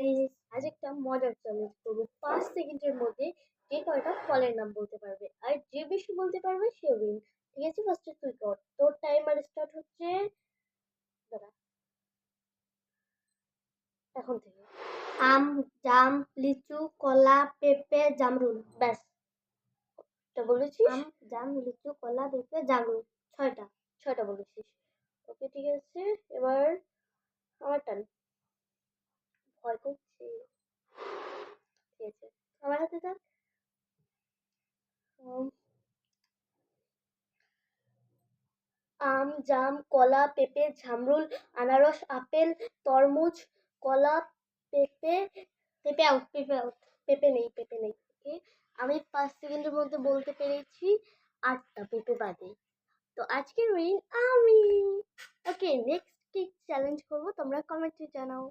Guys, আজ একটা মজার চ্যালেঞ্জ করবো। 5 সেকেন্ডের মধ্যে যে কয়টা ফলের নাম বলতে পারবে, আর যে বেশি বলতে পারবে সে উইন। ঠিক আছে, ফার্স্টে তুই কর, তোর টাইমার স্টার্ট হচ্ছে। দাঁড়া, এখন থেকে। আম, জাম, লিচু, কলা, পেঁপে, জামরুল। ব্যাস, এটা বলেছিস? আম, জাম, লিচু, কলা, পেঁপে, জামরুল। ছয়টা। ছয়টা বলেছিস। ওকে, ঠিক আছে। এবার আমার টান। ভয় করছি। ঠিক আছে, আমার হাতে থাক। আম, জাম, কলা, পেঁপে, জামরুল, আনারস, আপেল, তরমুজ, কলা, পেঁপে। পেঁপে আউট, পেঁপে আউট। পেঁপে নেই, পেঁপে নেই। ওকে, আমি 5 সেকেন্ডের মধ্যে বলতে পেরেছি 8টা, পেঁপে বাদে। তো আজকের উইন আমি। ওকে, নেক্সট কি চ্যালেঞ্জ করবো তোমরা কমেন্টে জানাও।